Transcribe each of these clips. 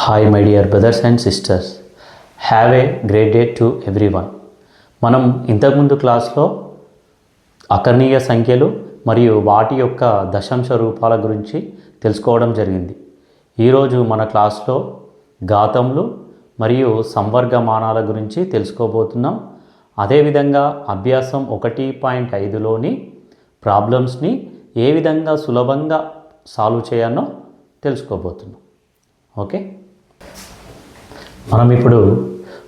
Hi my dear brothers and sisters, have a great day to everyone. మనం ఇంతకుముందు క్లాస్లో అకర్ణీయ సంఖ్యలు మరియు వాటి యొక్క దశాంశ రూపాల గురించి తెలుసుకోవడం జరిగింది. ఈరోజు మన క్లాస్లో ఘాతములు మరియు సంవర్గమానాల గురించి తెలుసుకోబోతున్నాం. అదేవిధంగా అభ్యాసం 1.5లోని ప్రాబ్లమ్స్ని ఏ విధంగా సులభంగా సాల్వ్ చేయాలో తెలుసుకోబోతున్నాం. ఓకే, మనం ఇప్పుడు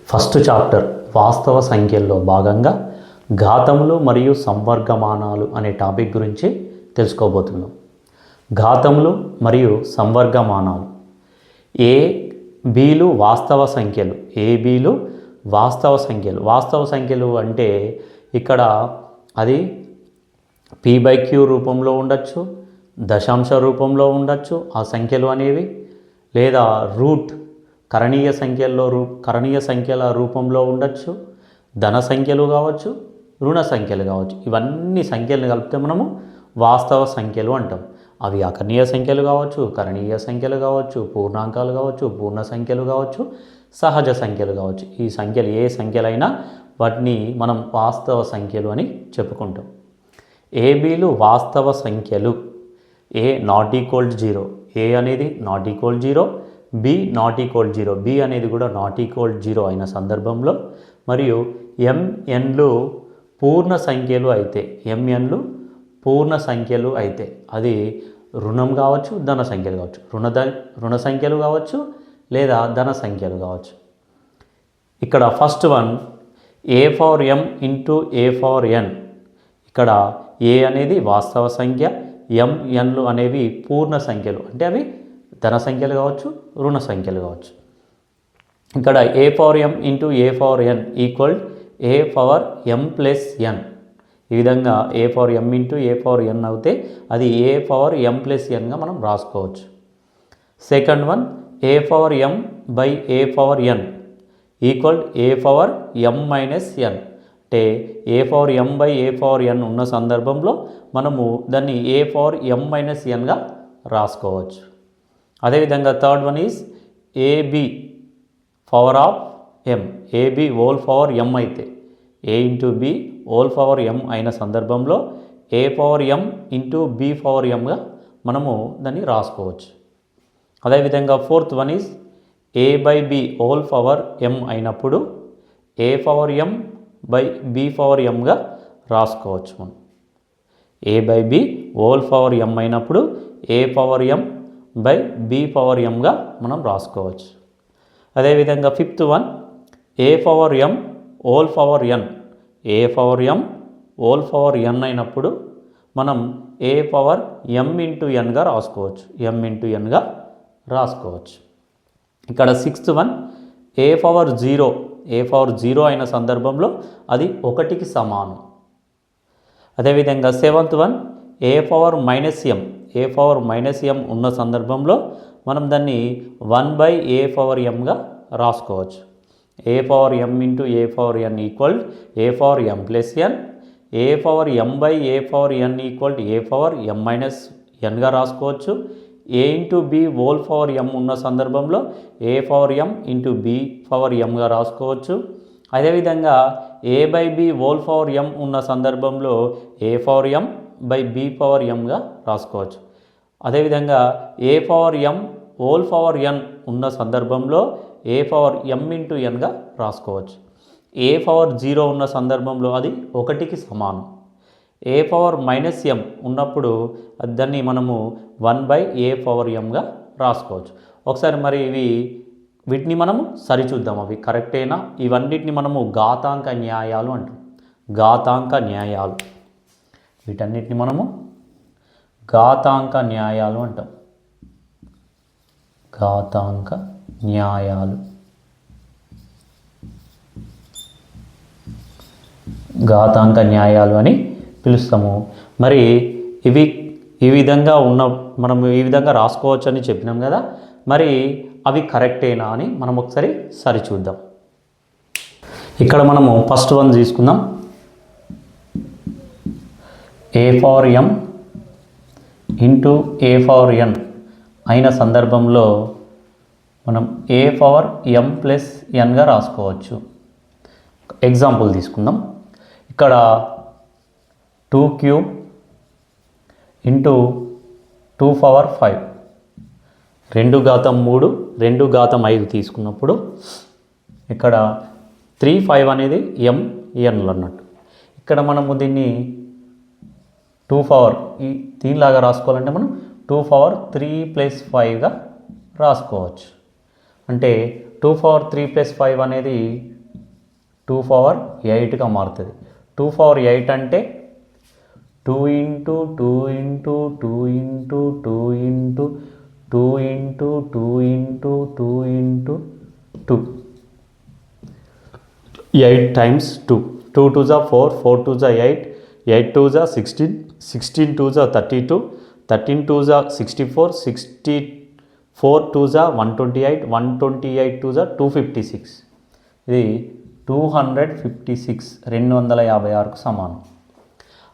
ఫస్ట్ చాప్టర్ వాస్తవ సంఖ్యల్లో భాగంగా ఘాతములు మరియు సంవర్గమానాలు అనే టాపిక్ గురించి తెలుసుకోబోతున్నాం. ఘాతములు మరియు సంవర్గమానాలు. ఏ బీలు వాస్తవ సంఖ్యలు. ఏ బీలు వాస్తవ సంఖ్యలు. వాస్తవ సంఖ్యలు అంటే ఇక్కడ అది p/q రూపంలో ఉండొచ్చు, దశాంశ రూపంలో ఉండొచ్చు ఆ సంఖ్యలు అనేవి, లేదా రూట్ కరణీయ సంఖ్యల రూపంలో ఉండొచ్చు, ధన సంఖ్యలు కావచ్చు, రుణ సంఖ్యలు కావచ్చు. ఇవన్నీ సంఖ్యలను కలిపితే మనము వాస్తవ సంఖ్యలు అంటాం. అవి అకర్ణీయ సంఖ్యలు కావచ్చు, కరణీయ సంఖ్యలు కావచ్చు, పూర్ణాంకాలు కావచ్చు, పూర్ణ సంఖ్యలు కావచ్చు, సహజ సంఖ్యలు కావచ్చు. ఈ సంఖ్యలు ఏ సంఖ్యలైనా వాటిని మనం వాస్తవ సంఖ్యలు అని చెప్పుకుంటాం. ఏబీలు వాస్తవ సంఖ్యలు. ఏ ≠0, ఏ అనేది ≠0, బి ≠0, బి అనేది కూడా ≠0 అయిన సందర్భంలో, మరియు ఎంఎన్లు పూర్ణ సంఖ్యలు అయితే, ఎంఎన్లు పూర్ణ సంఖ్యలు అయితే అది రుణం కావచ్చు, ధన సంఖ్యలు కావచ్చు, రుణ సంఖ్యలు కావచ్చు, లేదా ధన సంఖ్యలు కావచ్చు. ఇక్కడ ఫస్ట్ వన్ a⁴m × a⁴n. ఇక్కడ ఏ అనేది వాస్తవ సంఖ్య, ఎంఎన్లు అనేవి పూర్ణ సంఖ్యలు, అంటే అవి ధన సంఖ్యలు కావచ్చు, రుణ సంఖ్యలు కావచ్చు. ఇక్కడ a⁴m × a⁴n a⁴m+n. ఈ విధంగా a⁴m × a⁴n అవుతే అది a⁴m+nగా మనం రాసుకోవచ్చు. Second one a⁴m/a⁴n a⁴m-n. అంటే a⁴m/a⁴n ఉన్న సందర్భంలో మనము దాన్ని a⁴m-nగా రాసుకోవచ్చు. అదేవిధంగా third one is ab⁴m. ab⁴m అయితే a×b⁴m అయిన సందర్భంలో a⁴m × b⁴mగా మనము దాన్ని రాసుకోవచ్చు. అదేవిధంగా ఫోర్త్ వన్ ఈజ్ a/b⁴m అయినప్పుడు a⁴m/b⁴mగా రాసుకోవచ్చు. మనం a/b⁴m అయినప్పుడు a⁴m/b⁴mగా మనం రాసుకోవచ్చు. అదేవిధంగా ఫిఫ్త్ వన్ a⁴m⁴n. a⁴m⁴n అయినప్పుడు మనం a⁴m×nగా రాసుకోవచ్చు, m×nగా రాసుకోవచ్చు. ఇక్కడ సిక్స్త్ వన్ a⁴0 అయిన సందర్భంలో అది 1కి సమానం. అదేవిధంగా సెవెంత్ వన్ a⁻m ఉన్న సందర్భంలో మనం దాన్ని 1/a⁴mగా రాసుకోవచ్చు. a⁻m × a⁴n a⁻m+n a⁻m/a⁴n a⁻m-nగా రాసుకోవచ్చు. a×b⁴m ఉన్న సందర్భంలో a⁴m×b⁴mగా రాసుకోవచ్చు. అదేవిధంగా a/b⁴m ఉన్న సందర్భంలో a⁴m/b⁴mగా రాసుకోవచ్చు. అదేవిధంగా a⁴m⁴n ఉన్న సందర్భంలో a⁴m×nగా రాసుకోవచ్చు. a⁴0 ఉన్న సందర్భంలో అది 1కి సమానం. a⁻m ఉన్నప్పుడు దాన్ని మనము 1/a⁴mగా రాసుకోవచ్చు. ఒకసారి మరి వీటిని మనము సరిచూద్దాం, అవి కరెక్టేనా. ఇవన్నిటిని మనము ఘాతాంక న్యాయాలు అంటాం. ఘాతాంక న్యాయాలు, వీటన్నిటిని మనము ఘాతాంక న్యాయాలు అంటాం. ఘాతాంక న్యాయాలు, ఘాతాంక న్యాయాలు అని పిలుస్తాము. మరి ఇవి ఈ విధంగా మనం ఈ విధంగా రాసుకోవచ్చు అని చెప్పినాం కదా, మరి అవి కరెక్టేనా అని మనం ఒకసారి సరిచూద్దాం. ఇక్కడ మనము ఫస్ట్ వన్ తీసుకుందాం. a⁴m × a⁴n అయిన సందర్భంలో మనం ఏ పవర్ ఎం ప్లస్ ఎన్గా రాసుకోవచ్చు. ఎగ్జాంపుల్ తీసుకుందాం. ఇక్కడ 2 క్యూబ్ ఇంటూ 2 పవర్ 5 2 ఘాతం 3 2 ఘాతం 5 తీసుకున్నప్పుడు ఇక్కడ 3 5 అనేది ఎన్లు అన్నట్టు. ఇక్కడ మనము దీన్ని 2 పవర్ దీనిలాగా రాసుకోవాలంటే మనం 2 పవర్ 3 ప్లస్ 5గా రాసుకోవచ్చు. అంటే 2 పవర్ 3 ప్లస్ 5 అనేది 2 పవర్ 8గా మారుతుంది. 2 పవర్ 8 అంటే 2 into 2 into 2 into 2 into 2 into 2 into 2 into 2 8 times 2 2 2 జా 4 4 2 జా 8 8 2 జా 16 16 2 జా 32 13 2 జా 64 64 2 జా 128 128 2 జా 256. ఇది 256 256కు సమానం.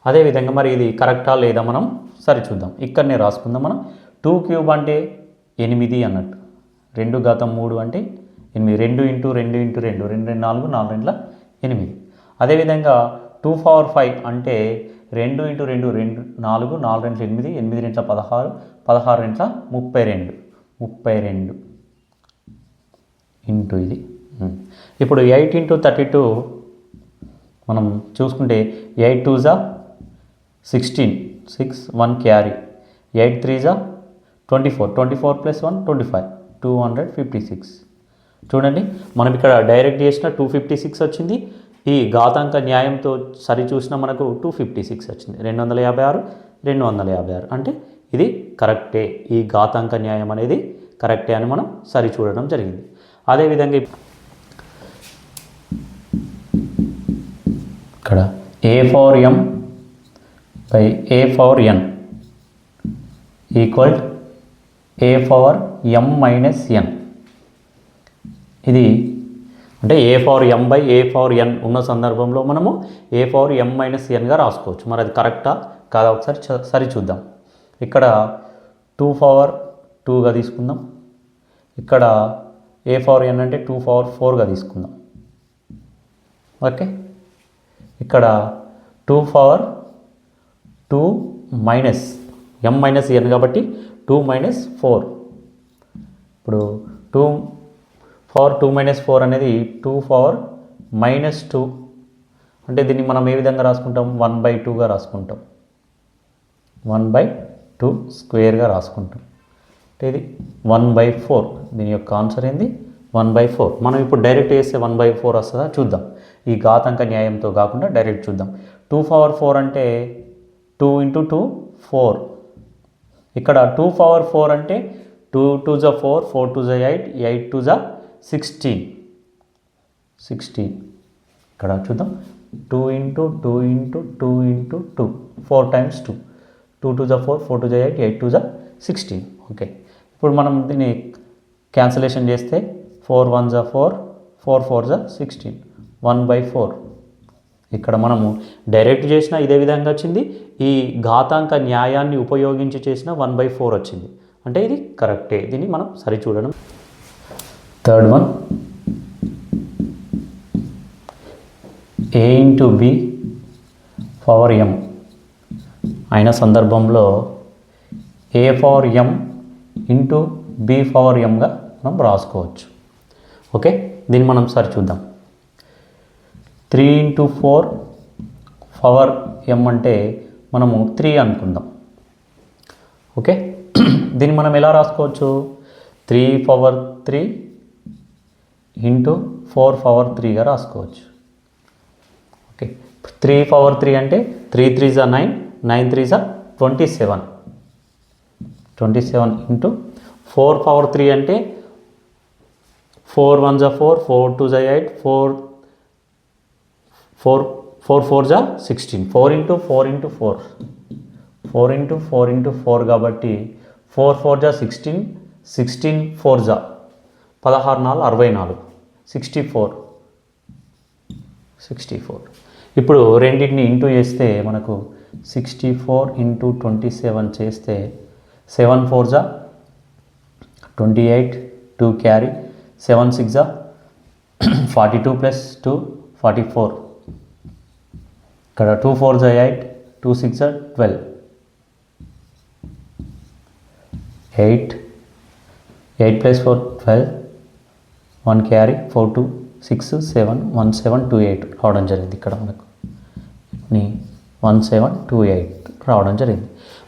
అదేవిధంగా మరి ఇది కరెక్టా లేదా మనం సరి చూద్దాం. ఇక్కడనే రాసుకుందాం. మనం 2 క్యూబ్ అంటే 8 అన్నట్టు, 2 ఘాతం 3 అంటే 8 2 ఇంటూ 2 ఇంటూ 2 2 2 4 4 2 8. అదేవిధంగా 2 పవర్ 5 అంటే 2 ఇంటూ 2 2 4 4 2 8 8 2 16 16 2 32 32 ఇంటూ ఇది. ఇప్పుడు 8 ఇంటూ 32 మనం చూసుకుంటే 8 2 జా 16 6 1 క్యారీ 8 3 జా 24 24 ప్లస్ 1 25 256. చూడండి, మనం ఇక్కడ డైరెక్ట్ చేసిన 256 వచ్చింది. ఈ ఘాతాంక న్యాయంతో సరి చూసిన మనకు 256 వచ్చింది. 256 256 అంటే ఇది కరెక్టే. ఈ ఘాతాంక న్యాయం అనేది కరెక్టే అని మనం సరి చూడడం జరిగింది. అదేవిధంగా ఇక్కడ a power m by a power n equal a power m minus n. ఇది అంటే a power m by a power n ఉన్న సందర్భంలో మనము ఏ పవర్ ఎం మైనస్ ఎన్గా రాసుకోవచ్చు. మరి అది కరెక్టా కాదా ఒకసారి సరి చూద్దాం. ఇక్కడ 2 పవర్ 2గా తీసుకుందాం. ఇక్కడ ఏ పవర్ ఎన్ అంటే 2 పవర్ 4గా తీసుకుందాం. ఓకే, ఇక్కడ 2 పవర్ 2 మైనస్ ఎం మైనస్ ఎన్ కాబట్టి 2 మైనస్ 4. ఇప్పుడు 2 పవర్ 2 మైనస్ 4 అనేది 2 పవర్ మైనస్ 2. అంటే దీన్ని మనం ఏ విధంగా రాసుకుంటాం? 1/2గా రాసుకుంటాం. 1/2 స్క్వేర్గా రాసుకుంటాం. అంటే ఇది 1/4. దీని యొక్క ఆన్సర్ ఏంది? 1/4. మనం ఇప్పుడు డైరెక్ట్ వేస్తే 1/4 వస్తుందా చూద్దాం. ఈ ఘాతాంక న్యాయంతో కాకుండా డైరెక్ట్ చూద్దాం. 2 పవర్ 4 అంటే 2 ఇంటూ 2 4. ఇక్కడ 2 పవర్ 4 అంటే 2 2 జా 4 4 2 జా 8 8 2 జా 16 16. ఇక్కడ చూద్దాం. 2 ఇంటూ 2 ఇంటూ 2 ఇంటూ 2 4 టైమ్స్ 2 2 2 జా 4 4 2 జా 8 8 2 జా 16. ఓకే, ఇప్పుడు మనం దీన్ని క్యాన్సిలేషన్ చేస్తే 4 1 జా 4 4 4 జా 16 1/4. ఇక్కడ మనము డైరెక్ట్ చేసిన ఇదే విధంగా వచ్చింది. ఈ ఘాతాంక న్యాయాన్ని ఉపయోగించి చేసిన 1/4 వచ్చింది. అంటే ఇది కరెక్టే. దీన్ని మనం సరి చూడడం. థర్డ్ వన్, ఏ ఇంటూ బి పవర్ ఎం అయిన సందర్భంలో ఏ పవర్ ఎం ఇంటూ బి పవర్ ఎంగా మనం రాసుకోవచ్చు. ఓకే, దీన్ని మనం సరి చూద్దాం. 3 ఇంటూ 4 పవర్ ఎం అంటే మనము 3 అనుకుందాం. ఓకే, దీన్ని మనం ఎలా రాసుకోవచ్చు? 3 పవర్ 3 ఇంటూ 4 పవర్ 3గా రాసుకోవచ్చు. ఓకే, 3 పవర్ 3 అంటే 3 3 జా 9 9 3 జా 27 27 ఇంటూ 4 పవర్ 3 అంటే 4 1 జా 4 4 2 జా 8 4 4 జా 16 4 ఇంటూ 4 ఇంటూ 4 4 ఇంటూ 4 ఇంటూ 4 కాబట్టి 4 4 జా 16 16 4 జా 16 4 64 64 64. ఇప్పుడు రెండింటిని ఇంటూ చేస్తే మనకు 64 ఇంటూ 27 చేస్తే 7 4 జా 28 2 క్యారీ 7 6 42 ప్లస్ 2 44. ఇక్కడ 2 4 8 2 6 12 8 8 plus 4 12 1 క్యారీ 4 2 6 7 1 7 2 8 రావడం జరిగింది. ఇక్కడ మనకు 1 7 2 8 రావడం జరిగింది.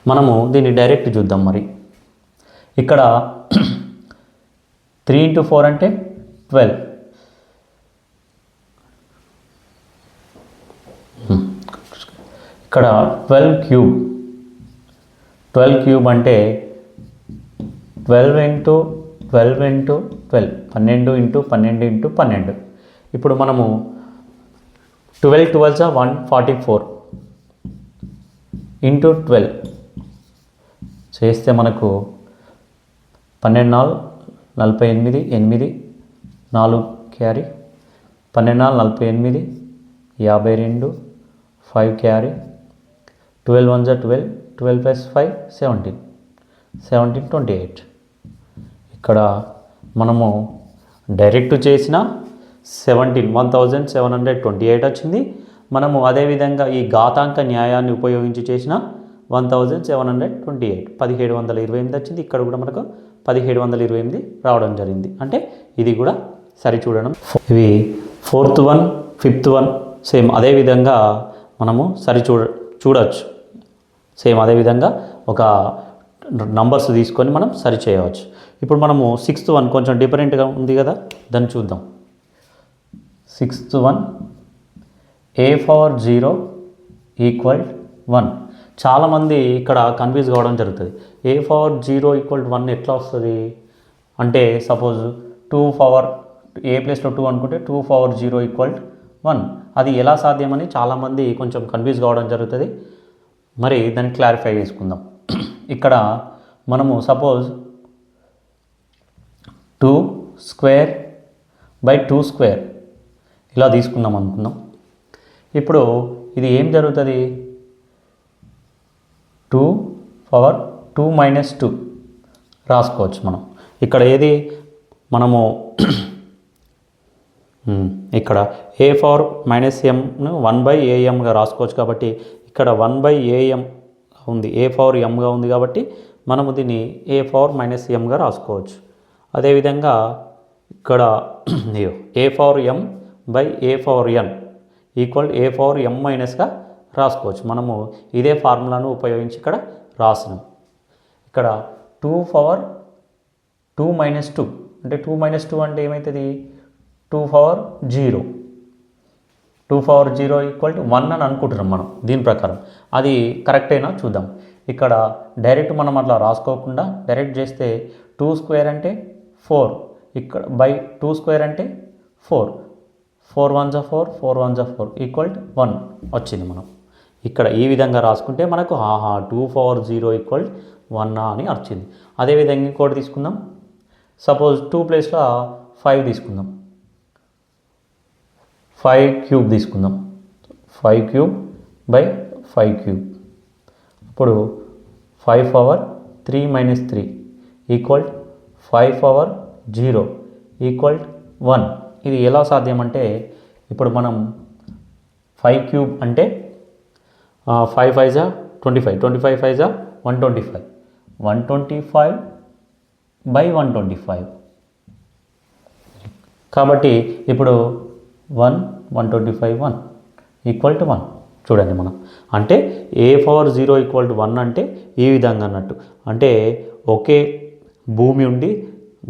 మనము దీన్ని డైరెక్ట్ చూద్దాం. మరి ఇక్కడ 3 into 4 అంటే 12. ఇక్కడ 12 క్యూబ్ అంటే 12 into 12 into 12 12 into 12 into 12. ఇప్పుడు మనము 12 12 144 into 12 చేస్తే మనకు 12 48 8 4 క్యారీ 12 48 52 5 క్యారీ 12 1 12 12 plus 5 17 28. ఇక్కడ మనము డైరెక్ట్ చేసిన 1728 వచ్చింది. మనము అదేవిధంగా ఈ ఘాతాంక న్యాయాన్ని ఉపయోగించి చేసిన 1728 1728 వచ్చింది. ఇక్కడ కూడా మనకు 1728 రావడం జరిగింది. అంటే ఇది కూడా సరి చూడడం. ఇవి 4th one 5th one same అదేవిధంగా మనము సరి చూడవచ్చు. సేమ్ అదేవిధంగా ఒక నంబర్స్ తీసుకొని మనం సరి చేయవచ్చు. ఇప్పుడు మనము 6th one కొంచెం డిఫరెంట్గా ఉంది కదా, దాన్ని చూద్దాం. 6th one a power 0 equal 1. చాలామంది ఇక్కడ కన్ఫ్యూజ్ కావడం జరుగుతుంది. a power 0 equal 1 ఎట్లా వస్తుంది అంటే, సపోజ్ 2 power a ప్లేస్లో 2 అనుకుంటే 2 power 0 equal 1. అది ఎలా సాధ్యమని చాలామంది కొంచెం కన్ఫ్యూజ్ కావడం జరుగుతుంది. మరి దాన్ని క్లారిఫై చేసుకుందాం. ఇక్కడ మనము సపోజ్ 2 square by 2 square ఇలా తీసుకుందాం అనుకుందాం. ఇప్పుడు ఇది ఏం జరుగుతుంది, 2 power 2 minus 2 రాసుకోవచ్చు మనం. ఇక్కడ ఏది మనము ఇక్కడ a power minus mను 1/am రాసుకోవచ్చు. కాబట్టి ఇక్కడ 1/am ఉంది, a power mగా ఉంది కాబట్టి మనము దీన్ని a power minus mగా రాసుకోవచ్చు. అదేవిధంగా ఇక్కడ a power m by a power n equal a power m మైనస్గా రాసుకోవచ్చు. మనము ఇదే ఫార్ములాను ఉపయోగించి ఇక్కడ రాసినాం. ఇక్కడ 2 power 2 minus 2 అంటే 2 minus 2 అంటే ఏమవుతుంది, 2 power 0 2 power 0 ఈక్వల్ టు 1 అని అనుకుంటున్నాం మనం. దీని ప్రకారం అది కరెక్ట్ అయినా చూద్దాం. ఇక్కడ డైరెక్ట్ మనం అట్లా రాసుకోకుండా డైరెక్ట్ చేస్తే 2 square అంటే 4, ఇక్కడ బై 2 square అంటే 4 4 1 4 4 1 4 ఈక్వల్ టు 1 వచ్చింది. మనం ఇక్కడ ఈ విధంగా రాసుకుంటే మనకు 2 power 0 ఈక్వల్ 1 అని వచ్చింది. అదేవిధంగా ఇంకోటి తీసుకుందాం. సపోజ్ 2 ప్లేస్లో 5 తీసుకుందాం, 5 క్యూబ్ తీసుకుందాం. 5 క్యూబ్ బై 5 క్యూబ్. ఇప్పుడు 5 power 3 minus 3 equal 5 power 0 equal 1. ఇది ఎలా సాధ్యం అంటే, ఇప్పుడు మనం 5 క్యూబ్ అంటే 5 5 25 25 5 125 125 by 125. కాబట్టి ఇప్పుడు 125 1 ఈక్వల్ టు 1 చూడండి మనం. అంటే a power 0 ఈక్వల్ టు 1 అంటే ఈ విధంగా అన్నట్టు. అంటే ఒకే భూమి ఉండి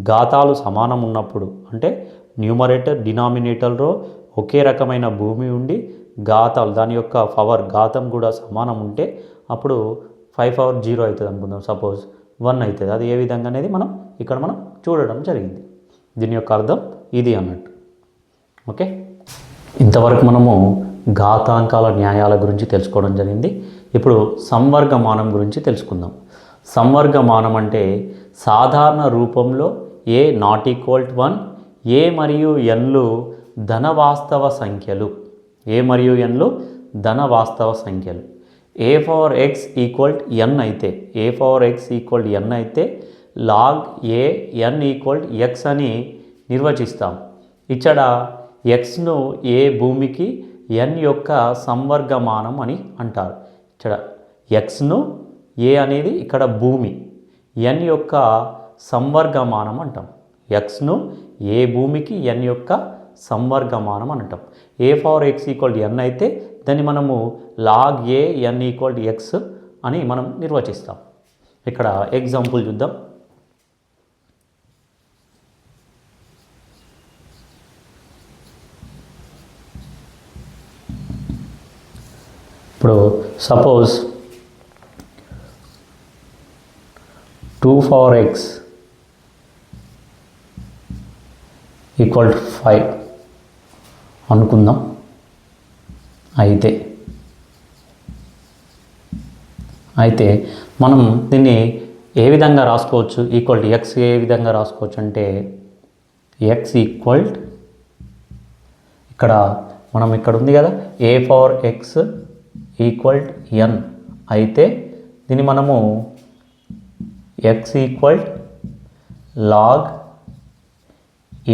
ఘాతాలు సమానం ఉన్నప్పుడు, అంటే న్యూమరేటర్ డినామినేటర్లో ఒకే రకమైన భూమి ఉండి ఘాతాలు దాని యొక్క పవర్ ఘాతం కూడా సమానం ఉంటే అప్పుడు 5 power 0 అవుతుంది అనుకుందాం. సపోజ్ 1 అవుతుంది. అది ఏ విధంగా అనేది మనం ఇక్కడ మనం చూడడం జరిగింది. దీని యొక్క అర్థం ఇది అన్నట్టు. ఓకే, ఇంతవరకు మనము ఘాతాంకాల న్యాయాల గురించి తెలుసుకోవడం జరిగింది. ఇప్పుడు సంవర్గమానం గురించి తెలుసుకుందాం. సంవర్గమానం అంటే సాధారణ రూపంలో a not equal to 1, a మరియు nలు ధన వాస్తవ సంఖ్యలు, a మరియు nలు ధన వాస్తవ సంఖ్యలు. a power x equal n అయితే, a power x equal n అయితే లాగ్ ఏ ఎన్ ఈక్వల్ ఎక్స్ అని నిర్వచిస్తాం. ఇక్కడ ఎక్స్ను ఏ భూమికి ఎన్ యొక్క సంవర్గమానం అని అంటారు. ఇక్కడ ఎక్స్ను ఏ అనేది ఇక్కడ భూమి, ఎన్ యొక్క సంవర్గమానం అంటాం. ఎక్స్ను ఏ భూమికి ఎన్ యొక్క సంవర్గమానం అంటాం. ఏ పవర్ ఎక్స్ ఈక్వల్ ఎన్ అయితే దాన్ని మనము లాగ్ ఏ ఎన్ ఈక్వల్ ఎక్స్ అని మనం నిర్వచిస్తాం. ఇక్కడ ఎగ్జాంపుల్ చూద్దాం. ఇప్పుడు suppose 2 power x equal to 5 అనుకుందాం. అయితే మనం దీన్ని ఏ విధంగా రాసుకోవచ్చు? ఈక్వల్ టు ఎక్స్ ఏ విధంగా రాసుకోవచ్చు అంటే ఎక్స్ ఈక్వల్ ఇక్కడ మనం ఇక్కడ ఉంది కదా ఏ పవర్ ఎక్స్ ఈక్వల్ ఎన్. అయితే దీన్ని మనము ఎక్స్ ఈక్వల్ లాగ్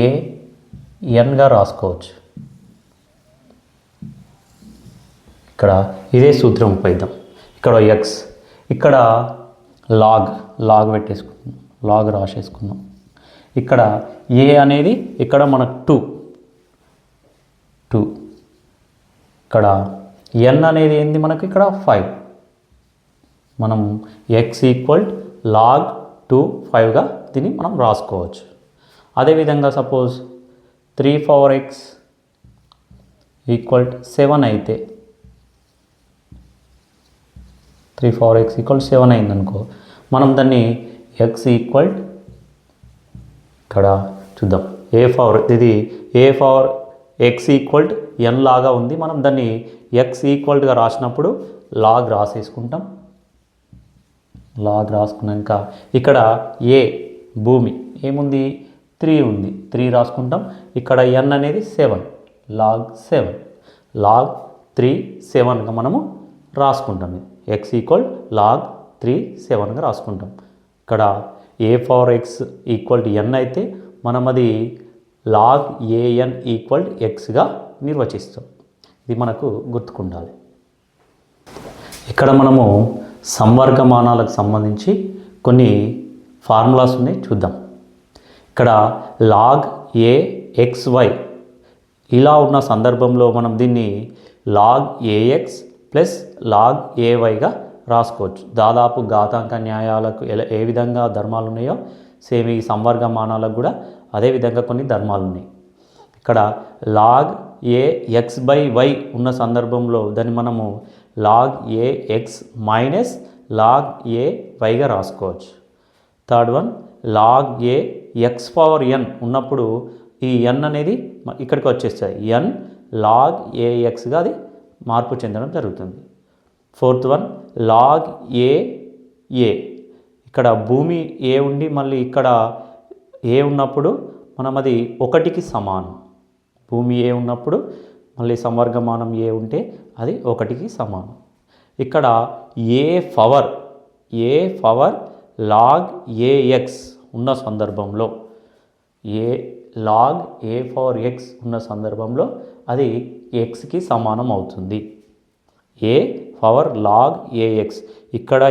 ఏ ఎన్గా రాసుకోవచ్చు. ఇక్కడ ఇదే సూత్రం ఉపయోగిద్దాం. ఇక్కడ ఎక్స్, ఇక్కడ లాగ్ పెట్టేసుకుందాం, లాగ్ రాసేసుకుందాం. ఇక్కడ ఏ అనేది ఇక్కడ మనకు 2, ఇక్కడ ఎన్ అనేది ఏంది మనకి ఇక్కడ 5. మనం ఎక్స్ ఈక్వల్ లాగ్ 2 5గా దీన్ని మనం రాసుకోవచ్చు. అదేవిధంగా సపోజ్ 3 power x ఈక్వల్ 7 అయితే 3 power x ఈక్వల్ 7 అయిందనుకో, మనం దాన్ని ఎక్స్ ఈక్వల్ ఇక్కడ చూద్దాం ఇది ఏ పవర్ ఎక్స్ ఈక్వల్ ఎన్ లాగా ఉంది. మనం దాన్ని ఎక్స్ ఈక్వల్గా రాసినప్పుడు లాగ్ రాసేసుకుంటాం. లాగ్ రాసుకున్నాక ఇక్కడ ఏ భూమి ఏముంది 3 ఉంది, 3 రాసుకుంటాం. ఇక్కడ ఎన్ అనేది 7, లాగ్ 7, లాగ్ 3 7గా మనము రాసుకుంటాం. ఎక్స్ ఈక్వల్ లాగ్ 3 7గా రాసుకుంటాం. ఇక్కడ a power x equal n అయితే మనం అది లాగ్ ఏఎన్ ఈక్వల్ ఎక్స్గా నిర్వచిస్తాం. ఇది మనకు గుర్తుకుండాలి. ఇక్కడ మనము సంవర్గమానాలకు సంబంధించి కొన్ని ఫార్ములాస్ ఉన్నాయి, చూద్దాం. ఇక్కడ లాగ్ ఏ ఎక్స్ వై ఇలా ఉన్న సందర్భంలో మనం దీన్ని లాగ్ ఏఎక్స్ ప్లస్ లాగ్ ఏవైగా రాసుకోవచ్చు. దాదాపు ఘాతాంక న్యాయాలకు ఏ విధంగా ధర్మాలు ఉన్నాయో సేమ్ ఈ సంవర్గమానాలకు కూడా అదేవిధంగా కొన్ని ధర్మాలు ఉన్నాయి. ఇక్కడ log a x by y ఉన్న సందర్భంలో దాన్ని మనము log a x minus log a వైగా రాసుకోవచ్చు. Third one log a x power n ఉన్నప్పుడు ఈ ఎన్ అనేది ఇక్కడికి వచ్చేస్తుంది, ఎన్ లాగ్ ఏ ఎక్స్గా అది మార్పు చెందడం జరుగుతుంది. ఫోర్త్ వన్ లాగ్ ఏ ఇక్కడ భూమి ఏ ఉండి మళ్ళీ ఇక్కడ ఏ ఉన్నప్పుడు మనం అది 1కి సమానం. భూమి ఏ ఉన్నప్పుడు మళ్ళీ సంవర్గమానం ఏ ఉంటే అది 1కి సమానం. ఇక్కడ ఏ పవర్ లాగ్ ఏఎక్స్ ఉన్న సందర్భంలో లాగ్ ఏ పవర్ ఎక్స్ ఉన్న సందర్భంలో అది ఎక్స్కి సమానం అవుతుంది. ఏ పవర్ లాగ్ ఏఎక్స్ ఇక్కడ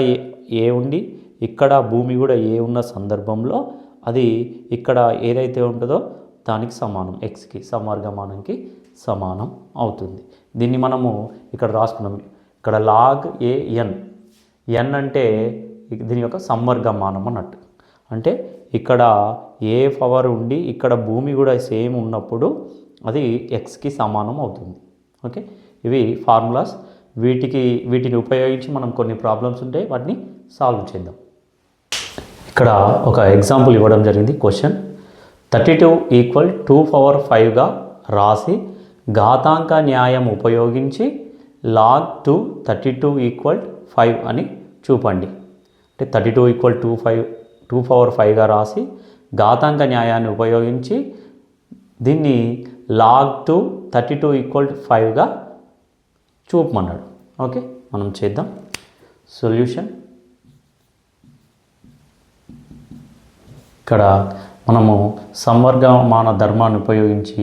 ఏ ఉండి ఇక్కడ భూమి కూడా ఏ ఉన్న సందర్భంలో అది ఇక్కడ ఏదైతే ఉంటుందో దానికి సమానం, ఎక్స్కి సంవర్గమానంకి సమానం అవుతుంది. దీన్ని మనము ఇక్కడ రాసుకున్నాం. ఇక్కడ లాగ్ ఏ ఎన్ అంటే దీని యొక్క సంవర్గమానం అన్నట్టు. అంటే ఇక్కడ ఏ పవర్ ఉండి ఇక్కడ భూమి కూడా సేమ్ ఉన్నప్పుడు అది ఎక్స్కి సమానం అవుతుంది. ఓకే, ఇవి ఫార్ములాస్. వీటిని ఉపయోగించి మనం కొన్ని ప్రాబ్లమ్స్ ఉంటాయి, వాటిని సాల్వ్ చేద్దాం. ఇక్కడ ఒక ఎగ్జాంపుల్ ఇవ్వడం జరిగింది. క్వశ్చన్ 32 ఈక్వల్ 2 power 5గా రాసి ఘాతాంక న్యాయం ఉపయోగించి లాగ్ 32 ఈక్వల్ 5 అని చూపండి. అంటే 32 ఈక్వల్ 2 power 5గా రాసి ఘాతాంక న్యాయాన్ని ఉపయోగించి దీన్ని లాగ్ 32 ఈక్వల్ 5గా చూపమన్నాడు. ఓకే, మనం చేద్దాం. సొల్యూషన్ ఇక్కడ మనము సంవర్గమాన ధర్మాన్ని ఉపయోగించి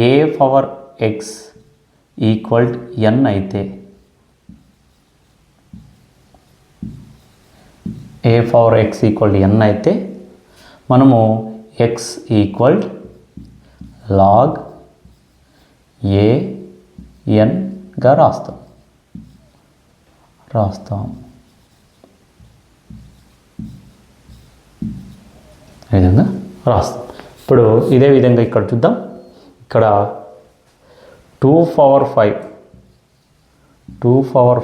ఏ పవర్ ఎక్స్ ఈక్వల్ ఎన్ అయితే ఏ పవర్ ఎక్స్ ఈక్వల్ ఎన్ అయితే మనము ఎక్స్ ఈక్వల్ లాగ్ ఏ ఎన్గా రాస్తాం ఈ విధంగా రాస్తాం. ఇప్పుడు ఇదే విధంగా ఇక్కడ చూద్దాం. ఇక్కడ 2 పవర్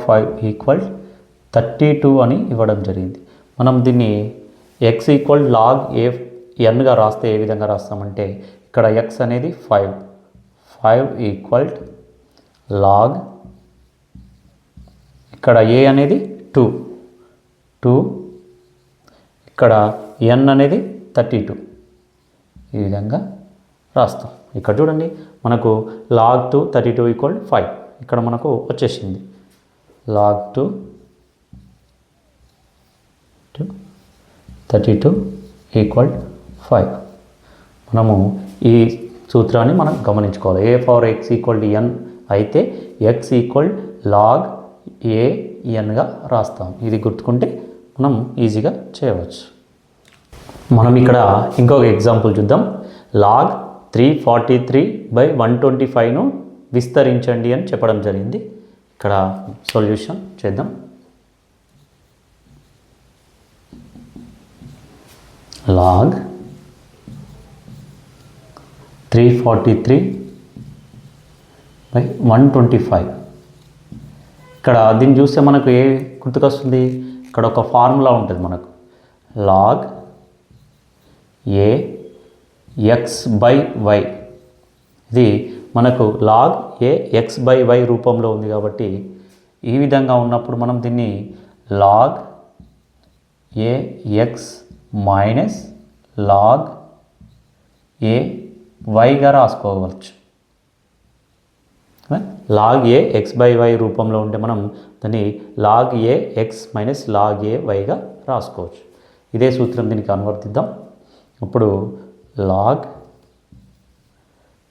5 ఈక్వల్ 32 అని ఇవ్వడం జరిగింది. మనం దీన్ని ఎక్స్ ఈక్వల్ లాగ్ ఏ ఎన్గా రాస్తే ఏ విధంగా రాస్తామంటే ఇక్కడ ఎక్స్ అనేది 5 ఈక్వల్ లాగ్ ఇక్కడ ఏ అనేది 2 ఇక్కడ ఎన్ అనేది 32 ఈ విధంగా రాస్తాం. ఇక్కడ చూడండి మనకు లాగ్ 2 32 ఈక్వల్ 5 ఇక్కడ మనకు వచ్చేసింది. Log 2 32 equal 5. మనము ఈ సూత్రాన్ని మనం గమనించుకోవాలి. A power x equal n అయితే ఎక్స్ ఈక్వల్ లాగ్ ఏ ఎన్గా రాస్తాం. ఇది గుర్తుకుంటే మనం ఈజీగా చేయవచ్చు. మనం ఇక్కడ ఇంకొక ఎగ్జాంపుల్ చూద్దాం. లాగ్ 343/125ను విస్తరించండి అని చెప్పడం జరిగింది. ఇక్కడ సొల్యూషన్ చేద్దాం. లాగ్ 343/125 ఇక్కడ దీన్ని చూస్తే మనకు ఏ గుర్తుకొస్తుంది? ఇక్కడ ఒక ఫార్ములా ఉంటుంది మనకు. Log a x by y, ఇది మనకు log a x by y రూపంలో ఉంది కాబట్టి ఈ విధంగా ఉన్నప్పుడు మనం దీన్ని log a x minus log a వైగా రాసుకోవచ్చు. Log a x by y రూపంలో ఉంటే మనం దాన్ని log a x minus log a వైగా రాసుకోవచ్చు. ఇదే సూత్రం దీనికి అనువర్తిద్దాం. ఇప్పుడు లాగ్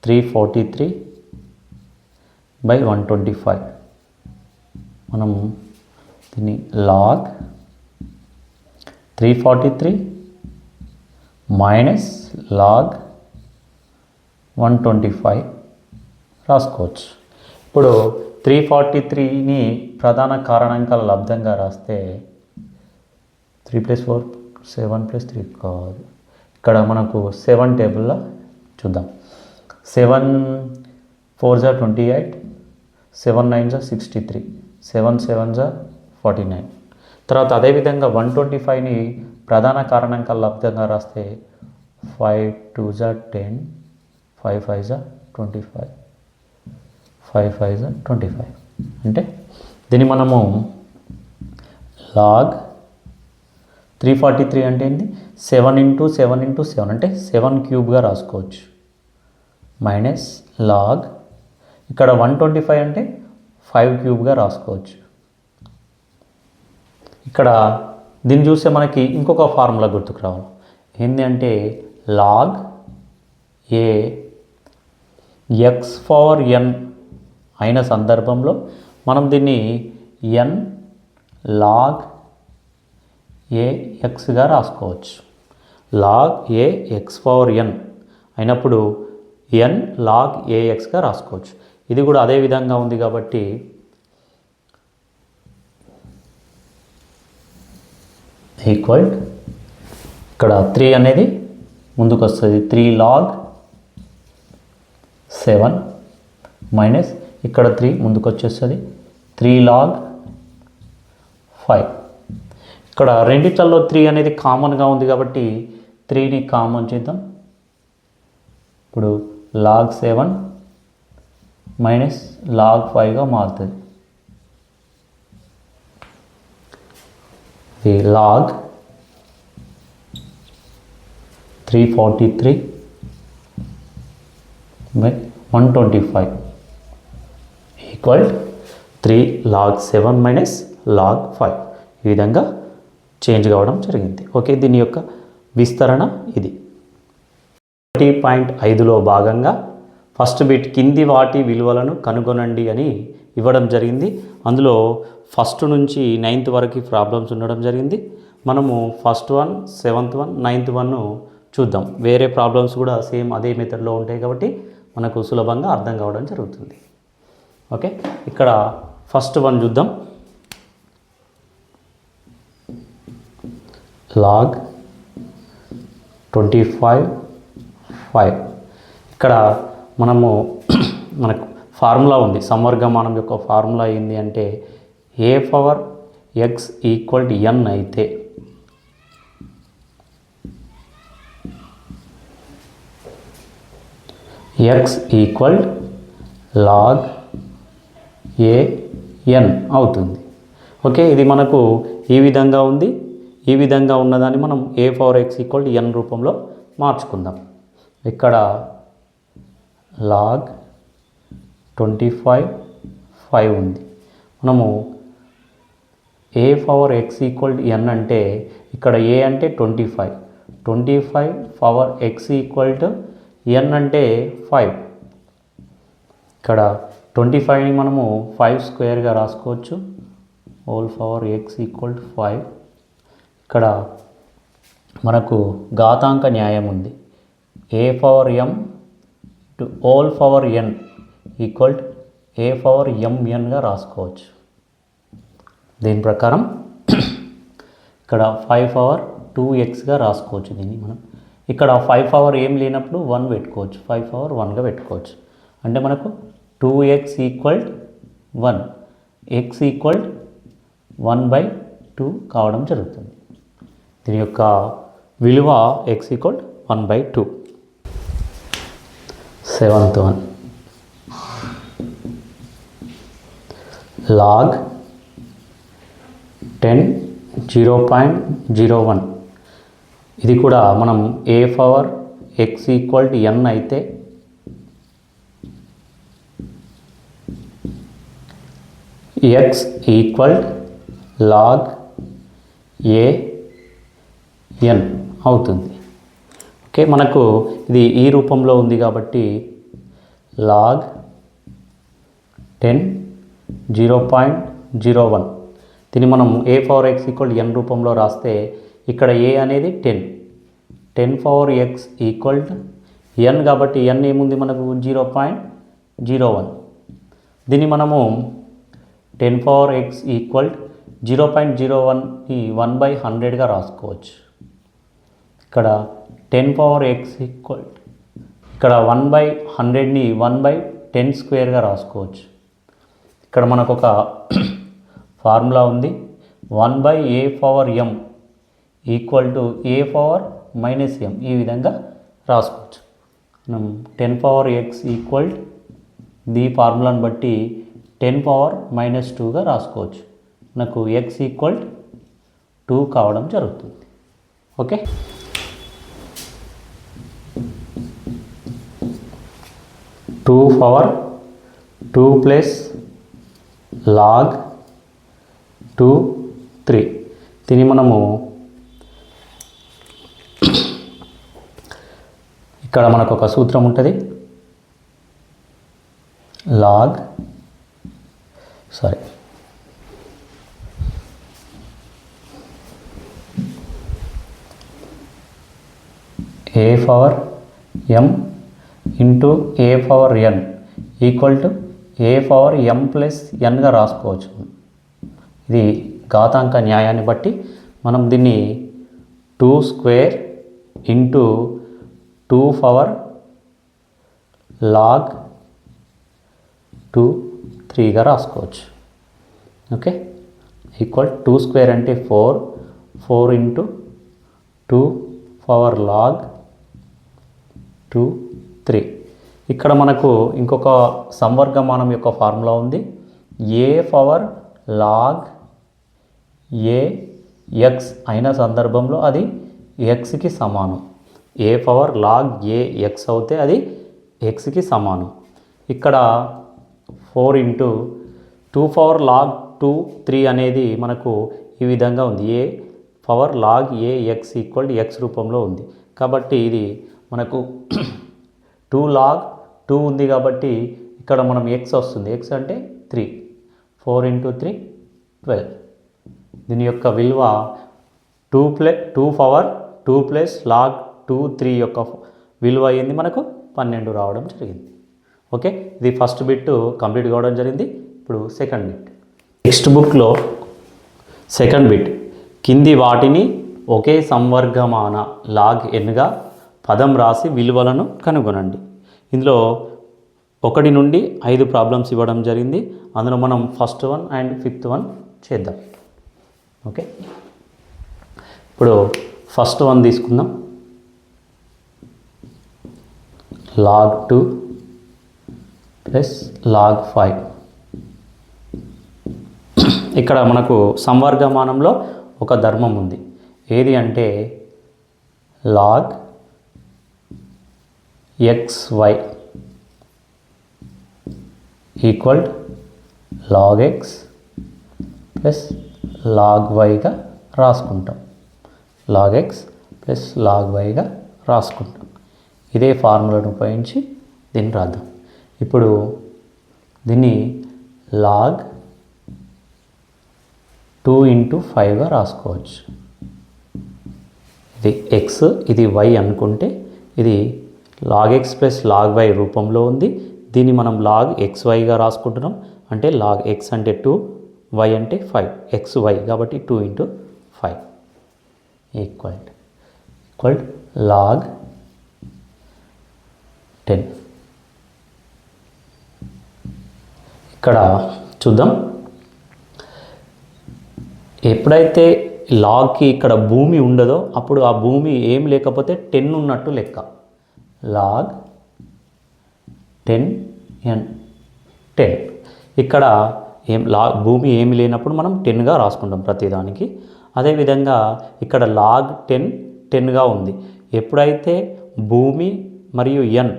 343/125 మనం దీన్ని లాగ్ 343 మైనస్ లాగ్ 125 రాసుకోవచ్చు. ఇప్పుడు 343ని ప్రధాన కారణాంకాల లబ్ధంగా రాస్తే 3 + 4 7 + 3 కాదు. ఇక్కడ మనకు 7 టేబుల్లో చూద్దాం. 7 4 = 28, 7 9 = 63, 7 7 = 49. తర్వాత అదేవిధంగా 125ని ప్రధాన కారణాంకాల లబ్ధంగా రాస్తే 5 2 = 10, 5 5 = 25, 5 5 = 25. అంటే దీన్ని మనము లాగ్ 343 అంటే ఏంటి? 7 × 7 × 7 అంటే 7 క్యూబ్గా రాసుకోవచ్చు. మైనస్ లాగ్ ఇక్కడ 125 అంటే 5 క్యూబ్గా రాసుకోవచ్చు. ఇక్కడ దీన్ని చూస్తే మనకి ఇంకొక ఫార్ములా గుర్తుకు రావాలి. ఏంటి అంటే లాగ్ ఏ ఎక్స్ పవర్ ఎన్ అయిన సందర్భంలో మనం దీన్ని ఎన్ లాగ్ ఏ ఎక్స్గా రాసుకోవచ్చు. లాగ్ ఏ ఎక్స్ పవర్ ఎన్ అయినప్పుడు ఎన్ లాగ్ ఏ ఎక్స్గా రాసుకోవచ్చు. ఇది కూడా అదే విధంగా ఉంది కాబట్టి ఈక్వల్ ఇక్కడ 3 అనేది ముందుకు వస్తుంది. 3 లాగ్ 7 మైనస్ ఇక్కడ 3 ముందుకు వచ్చేస్తుంది. 3 లాగ్ 5. ఇక్కడ రెండిట్లలో 3 అనేది కామన్గా ఉంది కాబట్టి 3ని కామన్ చేద్దాం. ఇప్పుడు లాగ్ 7 మైనస్ లాగ్ 5గా మారుతుంది. ఇది log 343/125 equal 3 log 7 minus log 5 ఈ విధంగా చేంజ్ కావడం జరిగింది. ఓకే, దీని యొక్క విస్తరణ ఇది. 1.5లో భాగంగా ఫస్ట్ బిట్ కింది వాటి విలువలను కనుగొనండి అని ఇవ్వడం జరిగింది. అందులో ఫస్ట్ నుంచి 9th వరకు ప్రాబ్లమ్స్ ఉండడం జరిగింది. మనము ఫస్ట్ 1, 7th 1, 9th 1 చూద్దాం. వేరే ప్రాబ్లమ్స్ కూడా సేమ్ అదే మెథడ్లో ఉంటాయి కాబట్టి మనకు సులభంగా అర్థం కావడం జరుగుతుంది. ఓకే, ఇక్కడ ఫస్ట్ 1 చూద్దాం. log 25 5. ఇక్కడ మనకు ఫార్ములా ఉంది. సంవర్గమానం యొక్క ఫార్ములా ఏంది అంటే a power x equal to n అయితే x equal log a n అవుతుంది. ఓకే, ఇది మనకు ఈ విధంగా ఉంది. ఈ విధంగా ఉన్నదాన్ని మనం a power x equal to n రూపంలో మార్చుకుందాం. ఇక్కడ log 25 5 ఉంది. మనము a power x equal to n అంటే ఇక్కడ a అంటే 25 power x equal to n అంటే 5. ఇక్కడ 25ని మనము 5 స్క్వేర్గా రాసుకోవచ్చు. Whole power x equal to 5. ఇక్కడ మనకు ఘాతాంక న్యాయం ఉంది. a power m to whole power n equal to a power mnగా రాసుకోవచ్చు. దీని ప్రకారం ఇక్కడ 5 పవర్ 2xగా రాసుకోవచ్చు. దీన్ని మనం ఇక్కడ 5 పవర్ ఏం లేనప్పుడు 1 పెట్టుకోవచ్చు. 5 పవర్ 1గా పెట్టుకోవచ్చు. అంటే మనకు 2x ఈక్వల్ 1, x ఈక్వల్ 1/2 కావడం జరుగుతుంది. దీని యొక్క విలువ x ఈక్వల్ 1/2. 7th 1 log 10 0.01. ఇది కూడా మనం a power x equal to n అయితే x equal log a n అవుతుంది. ఓకే, మనకు ఇది ఈ రూపంలో ఉంది కాబట్టి log 10 0.01. దీన్ని మనం a power x equal n రూపంలో రాస్తే ఇక్కడ a అనేది 10 పవర్ x ఈక్వల్ n కాబట్టి n ఏముంది మనకు 0.01. దీన్ని మనము 10 పవర్ x ఈక్వల్ 0.01ని 1/100గా రాసుకోవచ్చు. ఇక్కడ 10 పవర్ x ఈక్వల్ ఇక్కడ 1/100ని 1/10 స్క్వేర్గా రాసుకోవచ్చు. ఇక్కడ మనకు ఒక ఫార్ములా ఉంది. 1/a power m equal to a power minus m. ఈ విధంగా రాసుకోవచ్చు. మనం 10 పవర్ x ఈక్వల్ ది ఫార్ములాను బట్టి 10 పవర్ -2గా రాసుకోవచ్చు. మనకు x ఈక్వల్ 2 కావడం జరుగుతుంది. Okay, two power 2 plus log 2 3. దీన్ని మనము ఇక్కడ మనకు ఒక సూత్రం ఉంటుంది. a power m into a power n equal to a power m plus nగా రాసుకోవచ్చు. ఇది ఘాతాంక న్యాయాన్ని బట్టి మనం దీన్ని 2 స్క్వేర్ ఇంటూ 2 పవర్ log 2 3గా రాసుకోవచ్చు. ఓకే, ఈక్వల్ 2 స్క్వేర్ అంటే 4 ఇంటూ 2 పవర్ log 2 3. ఇక్కడ మనకు ఇంకొక సంవర్గమానం యొక్క ఫార్ములా ఉంది. a power log a x అయిన సందర్భంలో అది xకి సమానం. a power log a x అవుతే అది xకి సమానం. ఇక్కడ 4 ఇంటూ 2 పవర్ log 2 3 అనేది మనకు ఈ విధంగా ఉంది. a power log a x equal x రూపంలో ఉంది. కాబట్టి ఇది మనకు 2 log 2 ఉంది కాబట్టి ఇక్కడ మనం ఎక్స్ వస్తుంది. ఎక్స్ అంటే 3, 4 × 3 12. దీని యొక్క విలువ 2 పవర్ 2 ప్లస్ లాగ్ 2 3 యొక్క విలువ అయ్యింది మనకు 12 రావడం జరిగింది. ఓకే, ఇది ఫస్ట్ బిట్ కంప్లీట్ కావడం జరిగింది. ఇప్పుడు సెకండ్ బిట్. టెక్స్ట్ బుక్లో సెకండ్ బిట్, కింది వాటిని ఒకే సంవర్గమాన లాగ్ ఎన్గా పదం రాసి విలువలను కనుగొనండి. ఇందులో 1 నుండి 5 ప్రాబ్లమ్స్ ఇవ్వడం జరిగింది. అందులో మనం first one and fifth one చేద్దాం. ఓకే, ఇప్పుడు ఫస్ట్ వన్ తీసుకుందాం. Log 2 plus log 5. ఇక్కడ మనకు సంవర్గమానంలో ఒక ధర్మం ఉంది. ఏది అంటే log xy equal log x plus log వైగా రాసుకుంటాం. లాగ్ x ప్లస్ లాగ్ వైగా రాసుకుంటాం. ఇదే ఫార్ములాను ఉపయోగించి దీన్ని రాద్దాం. ఇప్పుడు దీన్ని లాగ్ 2 × 5గా రాసుకోవచ్చు. ఇది x, ఇది y అనుకుంటే ఇది log x plus log y రూపంలో ఉంది. దీన్ని మనం లాగ్ xyగా రాసుకుంటున్నాం. అంటే లాగ్ x అంటే 2, y అంటే 5, xy కాబట్టి 2 × 5 ఈక్వల్ లాగ్ 10. ఇక్కడ చూద్దాం, ఎప్పుడైతే లాగ్కి ఇక్కడ భూమి ఉండదో అప్పుడు ఆ భూమి ఏం లేకపోతే 10 ఉన్నట్టు లెక్క. Log 10 n 10. ఇక్కడ భూమి ఏమి లేనప్పుడు మనం 10గా రాసుకుంటాం ప్రతిదానికి. అదేవిధంగా ఇక్కడ లాగ్ 10గా ఉంది. ఎప్పుడైతే భూమి మరియు n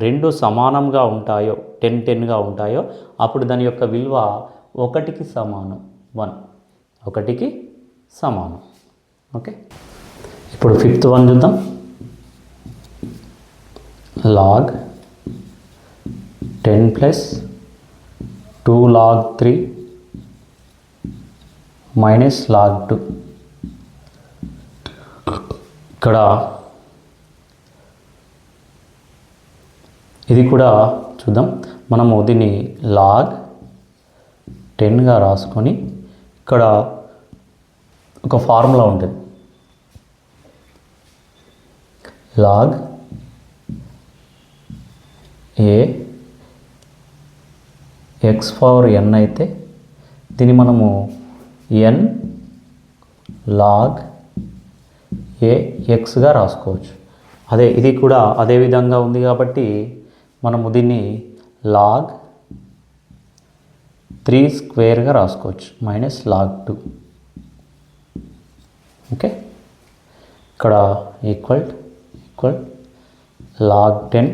రెండు సమానంగా ఉంటాయో 10గా ఉంటాయో అప్పుడు దాని యొక్క విలువ 1కి సమానం. 1కి సమానం. ఓకే, ఇప్పుడు ఫిఫ్త్ వన్ చూద్దాం. Log 10 plus 2 log 3 minus log 2. ఇక్కడ ఇది కూడా చూద్దాం. మనము దీన్ని లాగ్ 10గా రాసుకొని ఇక్కడ ఒక ఫార్ములా ఉంటుంది. Log a x power n అయితే దీన్ని మనము n లాగ్ ఏ ఎక్స్గా రాసుకోవచ్చు. ఇది కూడా అదే విధంగా ఉంది కాబట్టి మనము దీన్ని లాగ్ 3 స్క్వేర్గా రాసుకోవచ్చు మైనస్ లాగ్ 2. ఓకే, ఇక్కడ ఈక్వల్ లాగ్ 10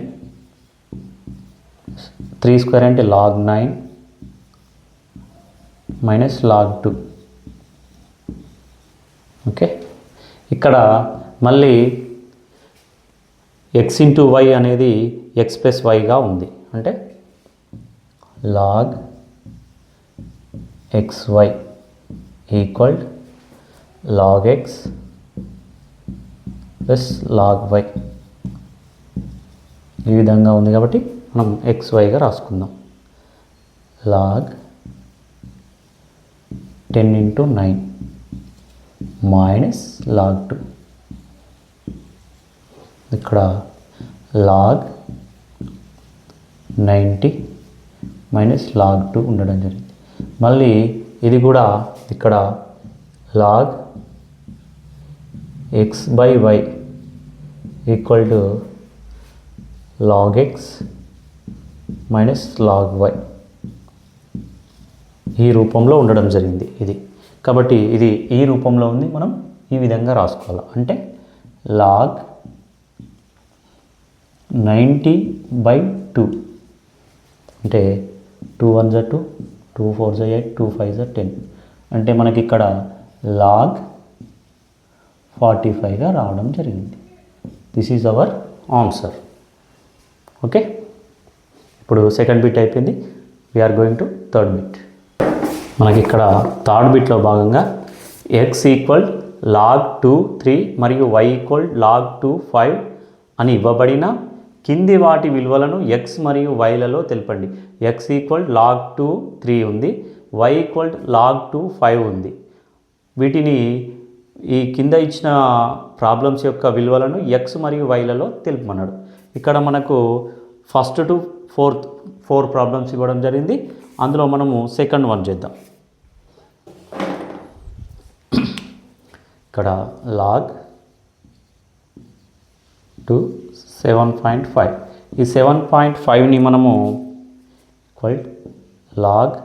3 స్క్వేర్ అంటే లాగ్ 9 మైనస్ లాగ్ 2. ఓకే, ఇక్కడ మళ్ళీ x × y అనేది x ప్లస్ వైగా ఉంది. అంటే log xy equal log x plus log y. ఈ విధంగా ఉంది కాబట్టి మనం xyగా రాసుకుందాం. Log 10 × 9 minus log 2. ఇక్కడ లాగ్ 90 మైనస్ లాగ్ 2 ఉండడం జరిగింది. మళ్ళీ ఇది కూడా ఇక్కడ log x/y equal to log x minus log y ఈ రూపంలో ఉండడం జరిగింది. ఇది కాబట్టి ఇది ఈ రూపంలో ఉంది. మనం ఈ విధంగా రాసుకోవాలి. అంటే లాగ్ 90/2 అంటే 2 1 2, 2 4 8, 2 5 10. అంటే మనకి ఇక్కడ లాగ్ 45గా రావడం జరిగింది. This is our answer. Okay, ఇప్పుడు సెకండ్ బిట్ అయిపోయింది. We're going to third bit. మనకి ఇక్కడ థర్డ్ బిట్లో భాగంగా ఎక్స్ ఈక్వల్ లాగ్ 2 3 మరియు y ఈక్వల్ లాగ్ 2 5 అని ఇవ్వబడిన కింది వాటి విలువలను x మరియు yలలో తెలపండి. x ఈక్వల్ లాగ్ 2 3 ఉంది, y ఈక్వల్ లాగ్ 2 5 ఉంది. వీటిని ఈ కింద ఇచ్చిన ప్రాబ్లమ్స్ యొక్క విలువలను x మరియు yలలో తెలుపమన్నాడు. ఇక్కడ మనకు ఫస్ట్ టు ఫోర్ ప్రాబ్లమ్స్ ఇవ్వడం జరిగింది. అందులో మనము సెకండ్ వన్ చేద్దాం. ఇక్కడ లాగ్ 2 7.5. ఈ 7.5ని మనము ఈక్వల్ లాగ్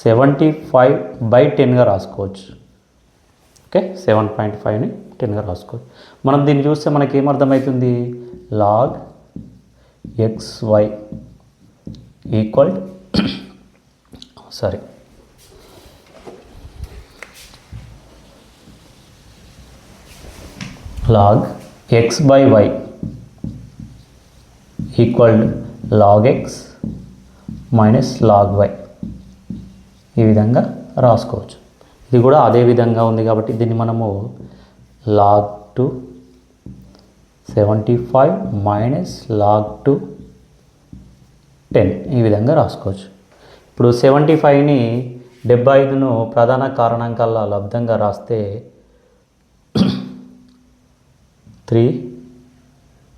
75/10గా రాసుకోవచ్చు. ఓకే, 7.5ని 10గా రాసుకోవచ్చు. మనం దీన్ని చూస్తే మనకి ఏమర్థమవుతుంది? Log xy equal log x by y equal log x minus log y. ఈ విధంగా రాసుకోవచ్చు. ఇది కూడా అదే విధంగా ఉంది కాబట్టి దీన్ని మనము log 2 75 మైనస్ log 2 10 ఈ విధంగా రాసుకోవచ్చు. ఇప్పుడు 75ని 75ను ప్రధాన కారణాంకాల లబ్ధంగా రాస్తే 3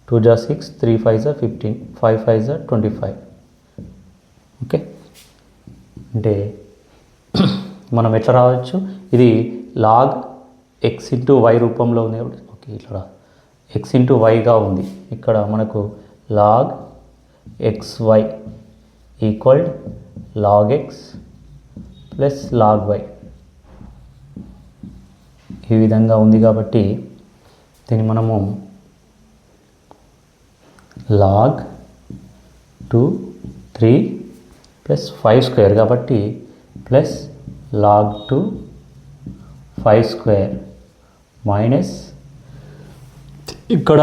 2 × 6 3 5 × 15 5 5 × 25. ఓకే, అంటే మనం ఎట్లా రావచ్చు? ఇది లాగ్ x ఇంటూ వై రూపంలో ఉంది కాబట్టి ఓకే ఇట్లా x ఇంటూ వైగా ఉంది. ఇక్కడ మనకు log xy equal log x plus log y ఈ విధంగా ఉంది కాబట్టి దీన్ని మనము లాగ్ 2 3 ప్లస్ 5² కాబట్టి ప్లస్ లాగ్ 2 5² మైనస్ ఇక్కడ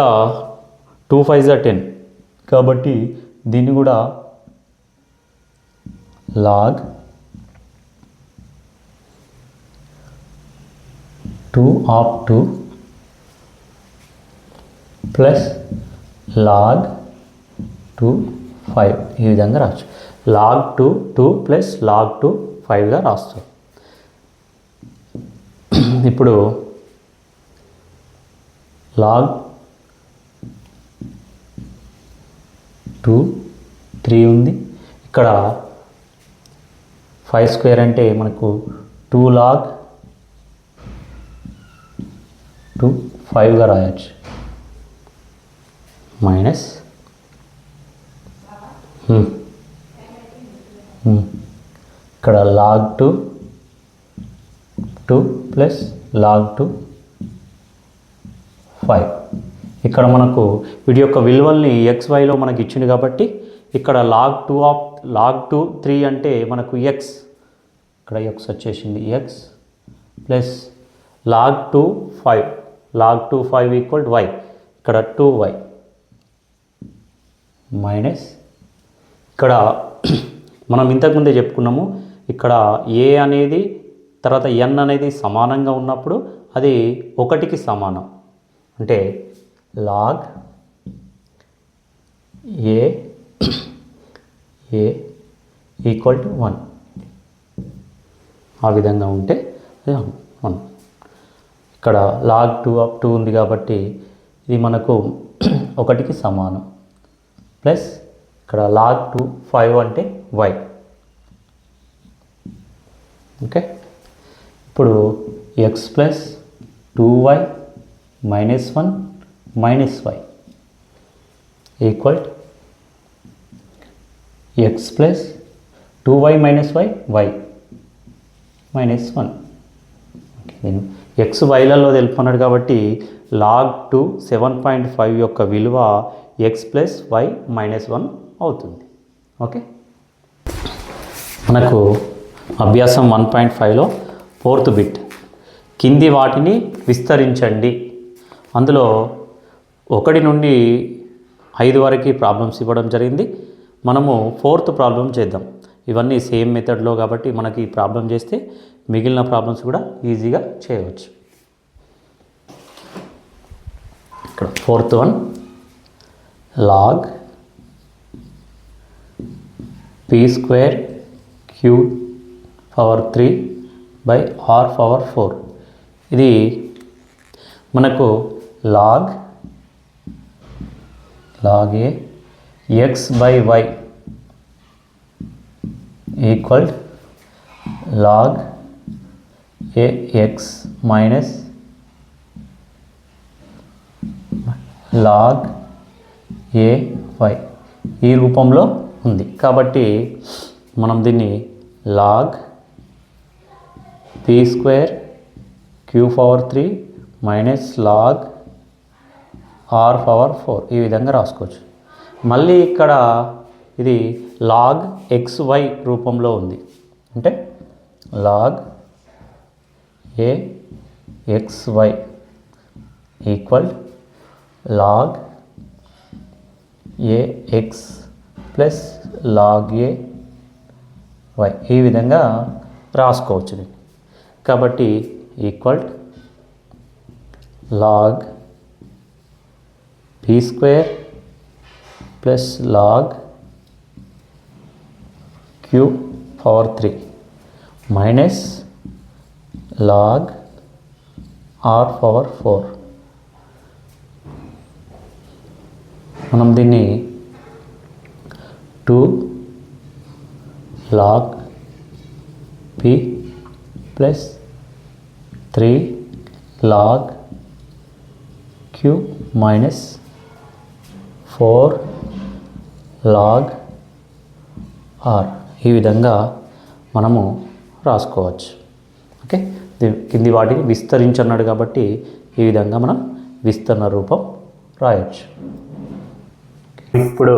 2 5 = 10 కాబట్టి దీన్ని కూడా లాగ్ 2 of 2 ప్లస్ లాగ్ 2 5 ఈ విధంగా రావచ్చు. లాగ్ 2 2 ప్లస్ లాగ్ 2 5గా రాస్తాం. ఇప్పుడు లాగ్ 2 3 ఉంది. ఇక్కడ 5² అంటే మనకు 2 లాగ్ 2 5గా రాయచ్చు. మైనస్ ఇక్కడ లాగ్ 2 2 ప్లస్ లాగ్ 2 5. ఇక్కడ మనకు వీటి యొక్క విలువల్ని xyలో మనకి ఇచ్చింది కాబట్టి ఇక్కడ లాగ్ 2 3 అంటే మనకు x, ఇక్కడ x వచ్చేసింది x plus log 2 5 log 2 5 equal y, ఇక్కడ 2y మైనస్ ఇక్కడ మనం ఇంతకుముందే చెప్పుకున్నాము ఇక్కడ a అనేది తర్వాత n అనేది సమానంగా ఉన్నప్పుడు అది 1కి సమానం. అంటే లాగ్ a ఈక్వల్ టు 1 ఆ విధంగా ఉంటే అది 1. ఇక్కడ లాగ్ 2 of 2 ఉంది కాబట్టి ఇది మనకు 1కి సమానం ప్లస్ ఇక్కడ లాగ్ 2 5 అంటే y. ఓకే, ఇప్పుడు x plus 2y minus 1 minus y equal x plus 2y minus y minus 1. Okay, x వైలలో తెలుపుకున్నాడు కాబట్టి లాగ్ 2 7.5 యొక్క విలువ x ప్లస్ y మైనస్ 1 అవుతుంది. ఓకే, మనకు అభ్యాసం 1.5లో 4th బిట్ కింది వాటిని విస్తరించండి. అందులో 1 నుండి 5 వరకు ప్రాబ్లమ్స్ ఇవ్వడం జరిగింది. మనము 4th ప్రాబ్లం చేద్దాం. ఇవన్నీ సేమ్ మెథడ్లో కాబట్టి మనకి ఈ ప్రాబ్లం చేస్తే మిగిలిన ప్రాబ్లమ్స్ కూడా ఈజీగా చేయవచ్చు. ఇక్కడ 4th one, log p² q power 3 by r power 4. ఇది మనకు log a x by y equal log a x minus log a y ఈ రూపంలో ఉంది. కాబట్టి మనం దీన్ని log p² q power 3 minus log r power 4 ఈ విధంగా రాసుకోవచ్చు. మళ్ళీ ఇక్కడ ఇది log xy రూపంలో ఉంది. అంటే log a xy equal log a x plus log a y ఈ విధంగా రాసుకోవచ్చు. కాబట్టి equal log p² plus log q power 3 minus log r power 4. మనం దీన్ని 2 log p plus 3 log q minus 4 log r ఈ విధంగా మనము రాసుకోవచ్చు. ఓకే, కింది వాటిని విస్తరించన్నాడు కాబట్టి ఈ విధంగా మనం విస్తరణ రూపం రాయొచ్చు. ఇప్పుడు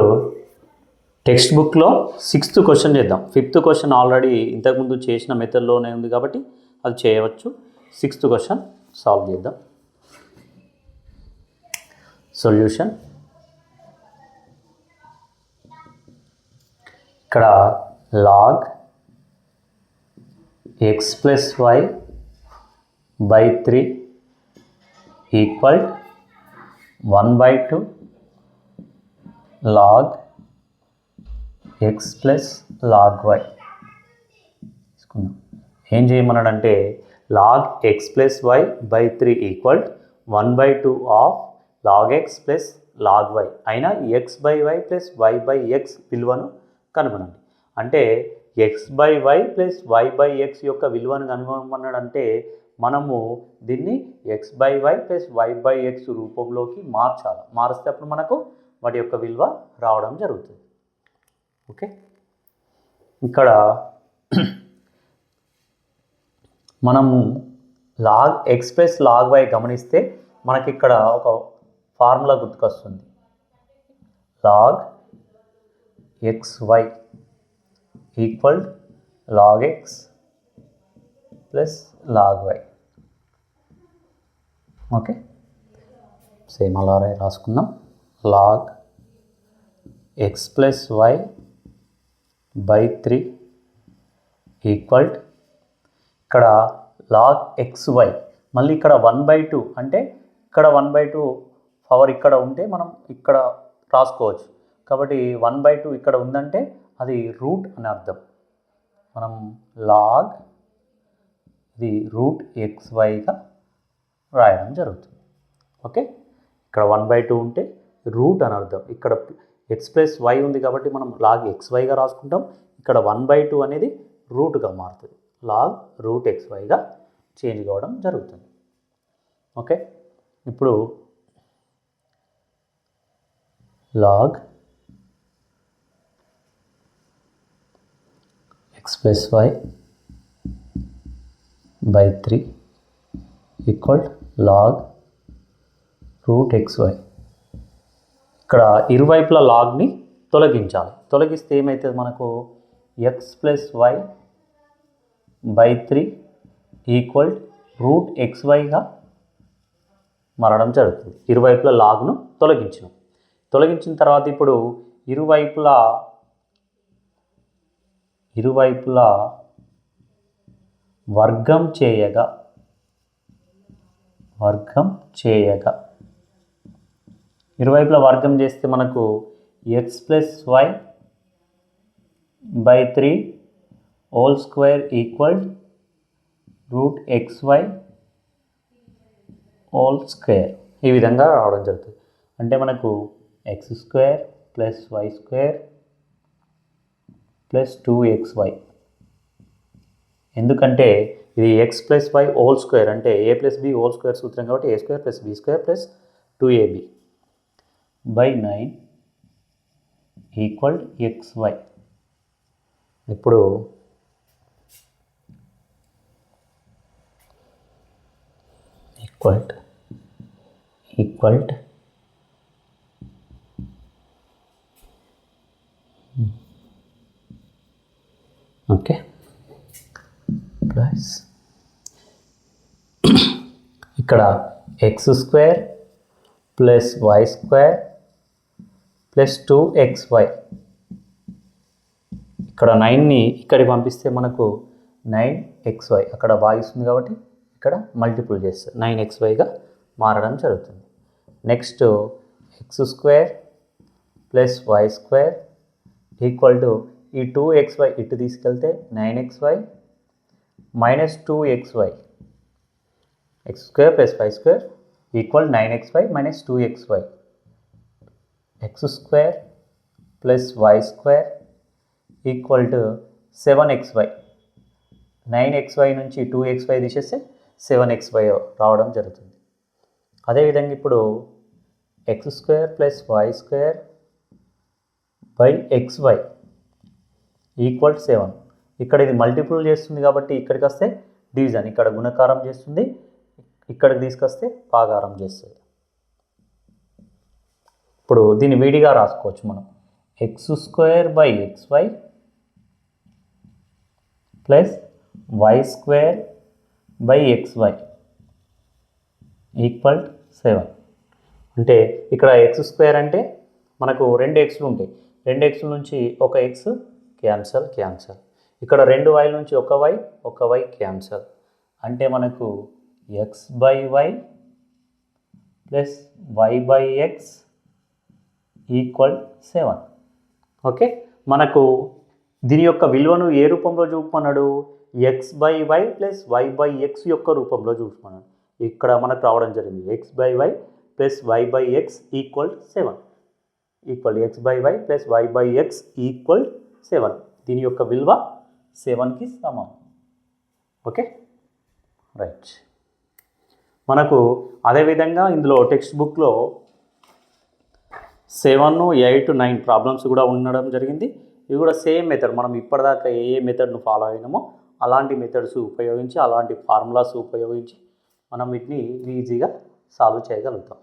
టెక్స్ట్ బుక్లో 6th క్వశ్చన్ చేద్దాం. 5th క్వశ్చన్ ఆల్రెడీ ఇంతకుముందు చేసిన మెథడ్లోనే ఉంది కాబట్టి అది చేయవచ్చు. 6th క్వశ్చన్ సాల్వ్ చేద్దాం. సొల్యూషన్ ఇక్కడ log x plus y by 3 equal 1/2 log x plus log y. ఏం చేయమన్నాడంటే log x plus y by 3 equal 1/2 of log x plus log y అయినా x by y plus y by x విలువను కనుగొనండి. అంటే x by y plus y by x యొక్క విలువను కనుగొనమన్నాడంటే మనము దీన్ని x by y plus y by x రూపంలోకి మార్చాలి. మారిస్తే అప్పుడు మనకు వాటి యొక్క విలువ రావడం జరుగుతుంది. ఓకే, ఇక్కడ మనము log x plus log y గమనిస్తే మనకి ఇక్కడ ఒక ఫార్ములా గుర్తుకొస్తుంది. log xy equal log x plus log y. Okay, same అలా రాసుకుందాం. log x plus y by 3 equal ఇక్కడ log xy మళ్ళీ ఇక్కడ 1/2 అంటే ఇక్కడ 1/2 పవర్ ఇక్కడ ఉంటే మనం ఇక్కడ రాసుకోవచ్చు. కాబట్టి 1/2 ఇక్కడ ఉందంటే అది రూట్ అని అర్థం. మనం log ఇది రూట్ xyగా రాయడం జరుగుతుంది. ఓకే, ఇక్కడ 1/2 ఉంటే రూట్ అని అర్థం. ఇక్కడ x ప్లస్ y ఉంది కాబట్టి మనం log xyగా రాసుకుంటాం. ఇక్కడ 1/2 అనేది రూట్గా మారుతుంది. log రూట్ xyగా చేంజ్ కావడం జరుగుతుంది. ఓకే, ఇప్పుడు log x plus y by 3 equal log root xy. ఇక్కడ ఇరువైపుల లాగ్ని తొలగించాలి. తొలగిస్తే ఏమవుతుంది మనకు x plus y by 3 equal root XYగా మారడం జరుగుతుంది. ఇరువైపుల లాగ్ను తొలగించిన తర్వాత ఇప్పుడు ఇరువైపులా వర్గం చేయగా ఇరువైపులా వర్గం చేస్తే మనకు x+y/3 whole square equal route XY whole square ఈ విధంగా రావడం జరుగుతుంది. అంటే మనకు x² + y² + 2xy. ఎందుకంటే ఇది x+y హోల్ స్క్వేర్ అంటే a+b హోల్ స్క్వేర్ సూత్రం కాబట్టి a² + b² + 2ab/9 equal xy. ఇప్పుడు ఈక్వల్ ఓకే ప్లస్ ఇక్కడ x² + y² + 2xy. ఇక్కడ 9ని ఇక్కడికి పంపిస్తే మనకు 9xy అక్కడ భాగిస్తుంది కాబట్టి ఇక్కడ మల్టిపుల్ చేస్తే 9xyగా మారడం జరుగుతుంది. Next x² + y² equal to ఈ 2xy ఇటు తీసుకెళ్తే 9xy - 2xy. x² + y² equal 9xy - 2xy. x² + y² equal to 7xy. 9xy నుంచి 2xy తీసేస్తే 7xy రావడం జరుగుతుంది. అదేవిధంగా ఇప్పుడు x² + y²/xy ఈక్వల్ 7. ఇక్కడ ఇది మల్టిపుల్ చేస్తుంది కాబట్టి ఇక్కడికి వస్తే డివిజన్, ఇక్కడ గుణకారం చేస్తుంది, ఇక్కడికి తీసుకొస్తే భాగారం చేస్తుంది. ఇప్పుడు దీన్ని విడిగా రాసుకోవచ్చు మనం. x²/xy + y²/xy equal 7. అంటే ఇక్కడ x² అంటే మనకు 2 x'లు ఉంటాయి. 2 x'ల నుంచి ఒక x క్యాన్సల్. ఇక్కడ 2 y నుంచి ఒక y క్యాన్సల్. అంటే మనకు x/y + y/x ఈక్వల్ 7. ఓకే, మనకు దీని యొక్క విలువను ఏ రూపంలో చూపమన్నాడు? x/y + y/x యొక్క రూపంలో చూపమన్నాడు. ఇక్కడ మనకు రావడం జరిగింది x/y + y/x equal 7. x/y + y/x equal 7. దీని యొక్క విలువ 7కి సమానం. Okay right. మనకు అదేవిధంగా ఇందులో టెక్స్ట్ బుక్లో 7, 8, 9 ప్రాబ్లమ్స్ కూడా ఉండడం జరిగింది. ఇవి కూడా సేమ్ మెథడ్, మనం ఇప్పటిదాకా ఏ మెథడ్ను ఫాలో అయినామో అలాంటి మెథడ్స్ ఉపయోగించి, అలాంటి ఫార్ములాస్ ఉపయోగించి మనం వీటిని ఈజీగా సాల్వ్ చేయగలుగుతాం.